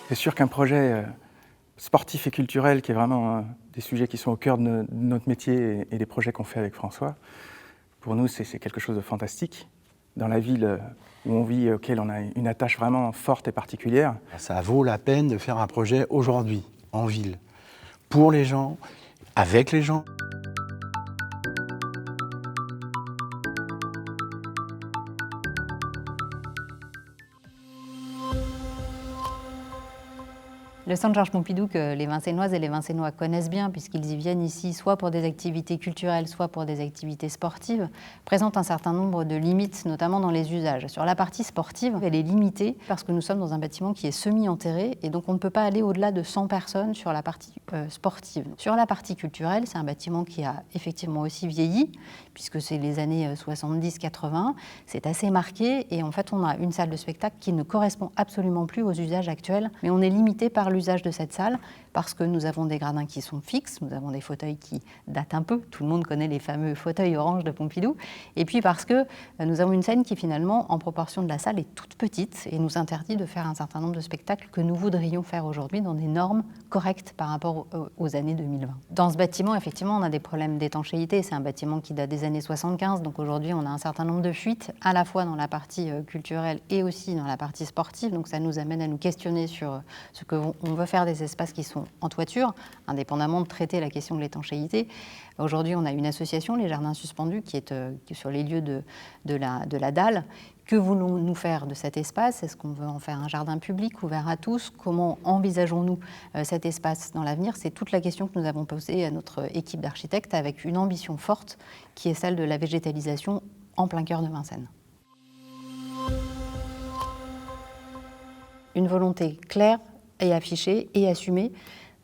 C'est sûr qu'un projet sportif et culturel, qui est vraiment des sujets qui sont au cœur de notre métier et des projets qu'on fait avec François, pour nous, c'est quelque chose de fantastique. Dans la ville où on vit, auquel on a une attache vraiment forte et particulière. Ça vaut la peine de faire un projet aujourd'hui, en ville, pour les gens, avec les gens. Le centre Georges Pompidou, que les Vincennoises et les Vincennois connaissent bien, puisqu'ils y viennent ici soit pour des activités culturelles, soit pour des activités sportives, présente un certain nombre de limites, notamment dans les usages. Sur la partie sportive, elle est limitée parce que nous sommes dans un bâtiment qui est semi-enterré et donc on ne peut pas aller au-delà de 100 personnes sur la partie sportive. Sur la partie culturelle, c'est un bâtiment qui a effectivement aussi vieilli, puisque c'est les années 70-80, c'est assez marqué et en fait on a une salle de spectacle qui ne correspond absolument plus aux usages actuels, mais on est limité par l'usage de cette salle parce que nous avons des gradins qui sont fixes, nous avons des fauteuils qui datent un peu, tout le monde connaît les fameux fauteuils orange de Pompidou, et puis parce que nous avons une scène qui finalement, en proportion de la salle, est toute petite et nous interdit de faire un certain nombre de spectacles que nous voudrions faire aujourd'hui dans des normes correctes par rapport aux années 2020. Dans ce bâtiment, effectivement, on a des problèmes d'étanchéité, c'est un bâtiment qui date des années 75, donc aujourd'hui on a un certain nombre de fuites, à la fois dans la partie culturelle et aussi dans la partie sportive, donc ça nous amène à nous questionner sur ce qu'on veut faire des espaces qui sont en toiture, indépendamment de traiter la question de l'étanchéité. Aujourd'hui, on a une association, les Jardins Suspendus, qui est sur les lieux de la dalle. Que voulons-nous faire de cet espace? Est-ce qu'on veut en faire un jardin public ouvert à tous? Comment envisageons-nous cet espace dans l'avenir? C'est toute la question que nous avons posée à notre équipe d'architectes avec une ambition forte qui est celle de la végétalisation en plein cœur de Vincennes. Une volonté claire et affichée et assumée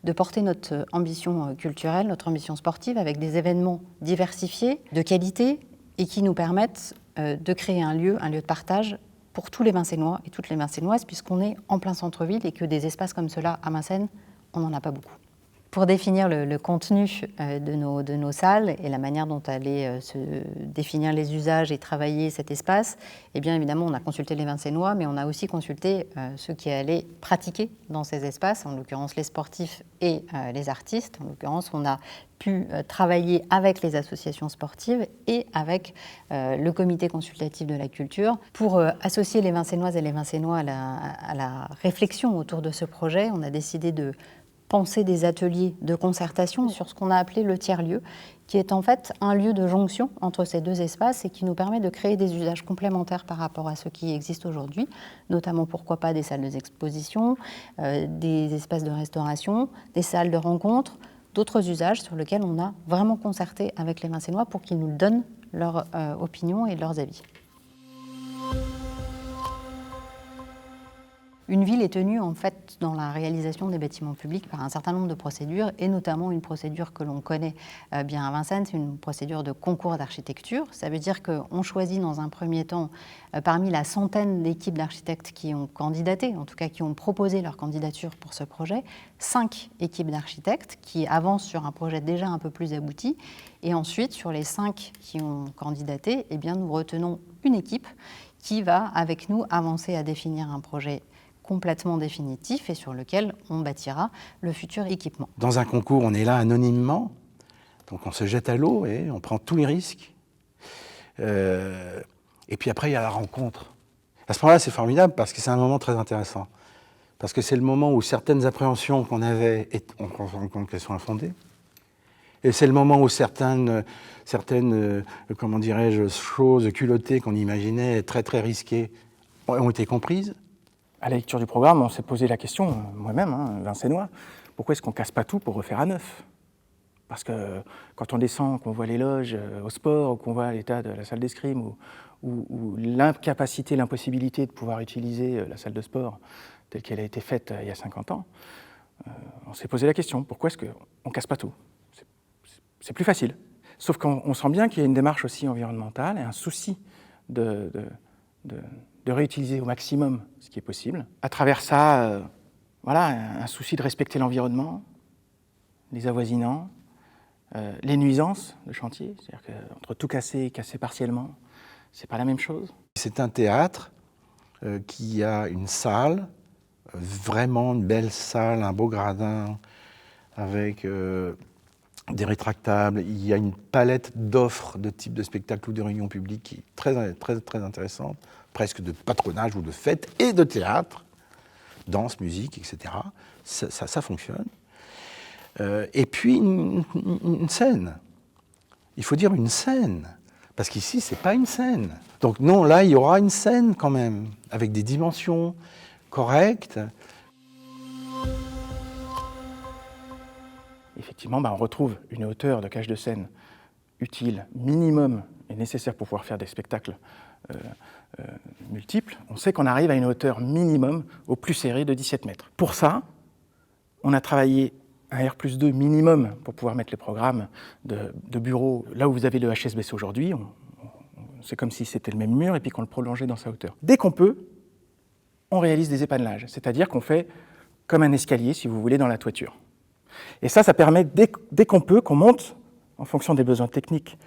de porter notre ambition culturelle, notre ambition sportive avec des événements diversifiés, de qualité et qui nous permettent de créer un lieu de partage pour tous les Vincennois et toutes les Vincennoises puisqu'on est en plein centre-ville et que des espaces comme cela à Vincennes, on n'en a pas beaucoup. Pour définir le contenu de nos salles et la manière dont aller se définir les usages et travailler cet espace, eh bien évidemment on a consulté les Vincennois, mais on a aussi consulté ceux qui allaient pratiquer dans ces espaces, en l'occurrence les sportifs et les artistes. En l'occurrence, on a pu travailler avec les associations sportives et avec le comité consultatif de la culture pour associer les Vincennoises et les Vincennois à la réflexion autour de ce projet. On a décidé de penser des ateliers de concertation sur ce qu'on a appelé le tiers-lieu, qui est en fait un lieu de jonction entre ces deux espaces et qui nous permet de créer des usages complémentaires par rapport à ce qui existe aujourd'hui, notamment pourquoi pas des salles d'exposition, des espaces de restauration, des salles de rencontre, d'autres usages sur lesquels on a vraiment concerté avec les Vincennois pour qu'ils nous donnent leur opinion et leurs avis. Une ville est tenue en fait dans la réalisation des bâtiments publics par un certain nombre de procédures et notamment une procédure que l'on connaît bien à Vincennes, c'est une procédure de concours d'architecture. Ça veut dire qu'on choisit dans un premier temps parmi la centaine d'équipes d'architectes qui ont candidaté, en tout cas qui ont proposé leur candidature pour ce projet, 5 équipes d'architectes qui avancent sur un projet déjà un peu plus abouti et ensuite sur les 5 qui ont candidaté, eh bien, nous retenons une équipe qui va avec nous avancer à définir un projet complètement définitif et sur lequel on bâtira le futur équipement. Dans un concours, on est là anonymement, donc on se jette à l'eau et on prend tous les risques. Et puis après, il y a la rencontre. À ce moment-là, c'est formidable parce que c'est un moment très intéressant. Parce que c'est le moment où certaines appréhensions qu'on avait, on se rend compte qu'elles sont infondées. Et c'est le moment où certaines comment dirais-je, choses culottées qu'on imaginait très très risquées ont été comprises. À la lecture du programme, on s'est posé la question, moi-même, Vincennois, pourquoi est-ce qu'on ne casse pas tout pour refaire à neuf? Parce que quand on descend, qu'on voit les loges au sport, ou qu'on voit l'état de la salle d'escrime, ou l'incapacité, l'impossibilité de pouvoir utiliser la salle de sport telle qu'elle a été faite il y a 50 ans, on s'est posé la question, pourquoi est-ce qu'on ne casse pas tout? C'est plus facile. Sauf qu'on sent bien qu'il y a une démarche aussi environnementale et un souci de réutiliser au maximum ce qui est possible. À travers ça, voilà, un souci de respecter l'environnement, les avoisinants, les nuisances de chantier, c'est-à-dire qu'entre tout casser et casser partiellement, C'est pas la même chose. C'est un théâtre qui a une salle, vraiment une belle salle, un beau gradin, avec des rétractables. Il y a une palette d'offres de types de spectacles ou de réunions publiques qui est très, très, très intéressante, presque de patronage ou de fête et de théâtre, danse, musique, etc. Ça fonctionne. Et puis une scène. Il faut dire une scène, parce qu'ici, c'est pas une scène. Donc non, là, il y aura une scène quand même, avec des dimensions correctes. Effectivement, on retrouve une hauteur de cage de scène utile, minimum, et nécessaire pour pouvoir faire des spectacles multiples. On sait qu'on arrive à une hauteur minimum au plus serré de 17 mètres. Pour ça, on a travaillé un R+2 minimum pour pouvoir mettre les programmes de bureau là où vous avez le HSBC aujourd'hui. C'est comme si c'était le même mur et puis qu'on le prolongeait dans sa hauteur. Dès qu'on peut, on réalise des épandelages, c'est-à-dire qu'on fait comme un escalier, si vous voulez, dans la toiture. Et ça permet, dès qu'on peut, qu'on monte en fonction des besoins techniques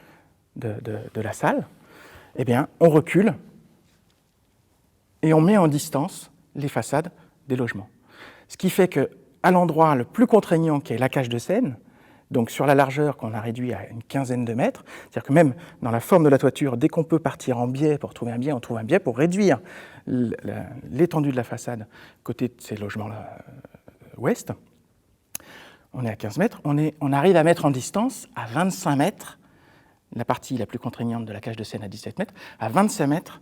de la salle, eh bien, on recule et on met en distance les façades des logements. Ce qui fait qu'à l'endroit le plus contraignant, qui est la cage de scène, donc sur la largeur qu'on a réduit à une quinzaine de mètres, c'est-à-dire que même dans la forme de la toiture, dès qu'on peut partir en biais pour trouver un biais, on trouve un biais pour réduire l'étendue de la façade côté de ces logements-là ouest. On est à 15 mètres, on arrive à mettre en distance à 25 mètres, la partie la plus contraignante de la cage de scène à 17 mètres, à 25 mètres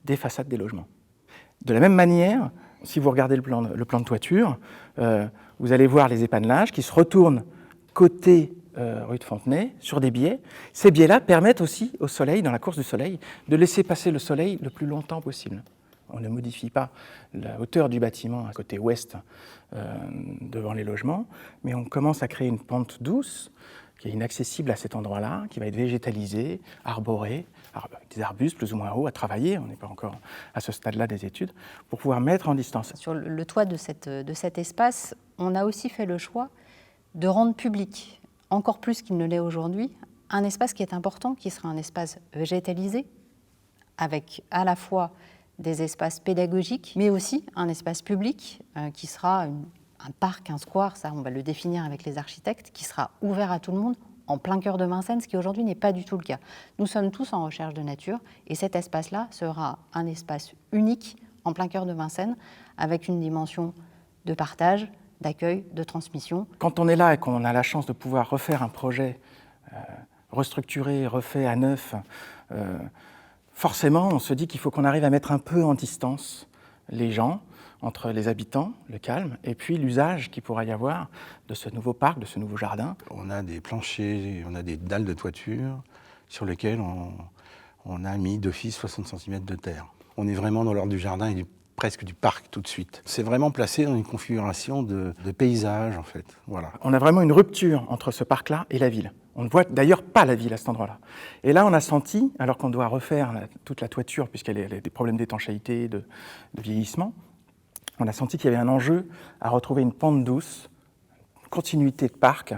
des façades des logements. De la même manière, si vous regardez le plan de toiture, vous allez voir les épandelages qui se retournent côté rue de Fontenay sur des biais. Ces biais-là permettent aussi au soleil, dans la course du soleil, de laisser passer le soleil le plus longtemps possible. On ne modifie pas la hauteur du bâtiment à côté ouest devant les logements, mais on commence à créer une pente douce qui est inaccessible à cet endroit-là, qui va être végétalisée, arborée, des arbustes plus ou moins hauts à travailler, on n'est pas encore à ce stade-là des études, pour pouvoir mettre en distance. Sur le toit de cet espace, on a aussi fait le choix de rendre public, encore plus qu'il ne l'est aujourd'hui, un espace qui est important, qui sera un espace végétalisé, avec à la fois des espaces pédagogiques, mais aussi un espace public qui sera un parc, un square, ça on va le définir avec les architectes, qui sera ouvert à tout le monde, en plein cœur de Vincennes, ce qui aujourd'hui n'est pas du tout le cas. Nous sommes tous en recherche de nature et cet espace-là sera un espace unique en plein cœur de Vincennes, avec une dimension de partage, d'accueil, de transmission. Quand on est là et qu'on a la chance de pouvoir refaire un projet restructuré, refait à neuf, forcément, on se dit qu'il faut qu'on arrive à mettre un peu en distance les gens, entre les habitants, le calme, et puis l'usage qu'il pourra y avoir de ce nouveau parc, de ce nouveau jardin. On a des planchers, on a des dalles de toiture sur lesquelles on a mis d'office 60 cm de terre. On est vraiment dans l'ordre du jardin et presque du parc tout de suite. C'est vraiment placé dans une configuration de paysage, en fait. Voilà. On a vraiment une rupture entre ce parc-là et la ville. On ne voit d'ailleurs pas la ville à cet endroit-là. Et là, on a senti, alors qu'on doit refaire toute la toiture, puisqu'elle a des problèmes d'étanchéité, de vieillissement, on a senti qu'il y avait un enjeu à retrouver une pente douce, une continuité de parc,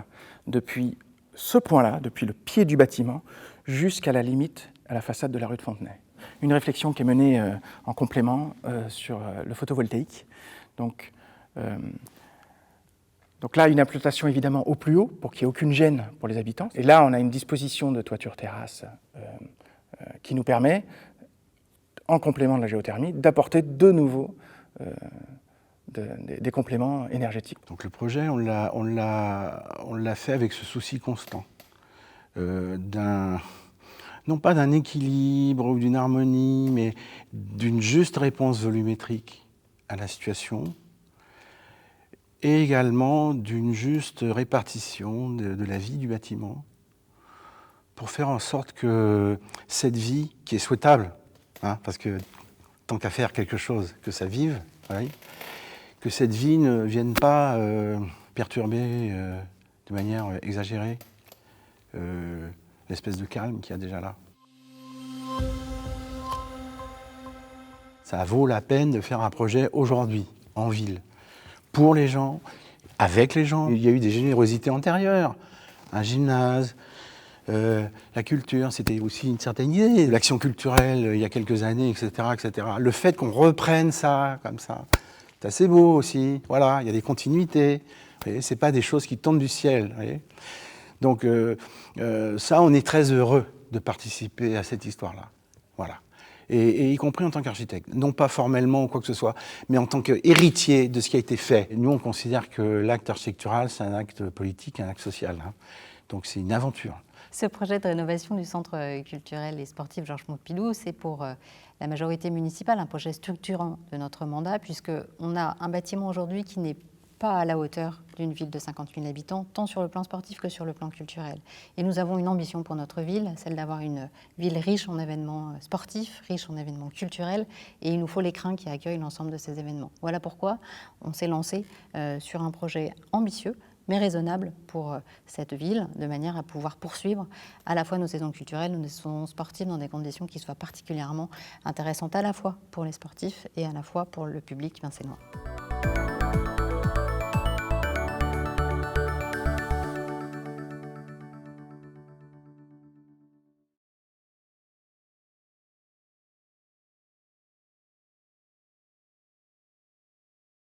depuis ce point-là, depuis le pied du bâtiment, jusqu'à la limite, à la façade de la rue de Fontenay. Une réflexion qui est menée en complément sur le photovoltaïque. Donc là, une implantation évidemment au plus haut, pour qu'il n'y ait aucune gêne pour les habitants. Et là, on a une disposition de toiture-terrasse qui nous permet, en complément de la géothermie, d'apporter de nouveau des compléments énergétiques. Donc le projet, on l'a fait avec ce souci constant non pas d'un équilibre ou d'une harmonie, mais d'une juste réponse volumétrique à la situation et également d'une juste répartition de la vie du bâtiment pour faire en sorte que cette vie, qui est souhaitable, parce que tant qu'à faire quelque chose, que ça vive, oui, que cette vie ne vienne pas perturber de manière exagérée l'espèce de calme qu'il y a déjà là. Ça vaut la peine de faire un projet aujourd'hui, en ville, pour les gens, avec les gens. Il y a eu des générosités antérieures, un gymnase, La culture, c'était aussi une certaine idée. L'action culturelle, il y a quelques années, etc., etc. Le fait qu'on reprenne ça, comme ça, c'est assez beau aussi. Voilà, il y a des continuités. Vous voyez, c'est pas des choses qui tombent du ciel. Vous voyez. Donc, ça, on est très heureux de participer à cette histoire-là. Voilà. Et y compris en tant qu'architecte. Non pas formellement ou quoi que ce soit, mais en tant qu'héritier de ce qui a été fait. Nous, on considère que l'acte architectural, c'est un acte politique, un acte social. Hein. Donc, c'est une aventure. Ce projet de rénovation du centre culturel et sportif Georges Pompidou, c'est pour la majorité municipale un projet structurant de notre mandat, puisqu'on a un bâtiment aujourd'hui qui n'est pas à la hauteur d'une ville de 50 000 habitants, tant sur le plan sportif que sur le plan culturel. Et nous avons une ambition pour notre ville, celle d'avoir une ville riche en événements sportifs, riche en événements culturels, et il nous faut l'écrin qui accueille l'ensemble de ces événements. Voilà pourquoi on s'est lancé sur un projet ambitieux, mais raisonnable pour cette ville, de manière à pouvoir poursuivre à la fois nos saisons culturelles, nos saisons sportives dans des conditions qui soient particulièrement intéressantes à la fois pour les sportifs et à la fois pour le public vincénois.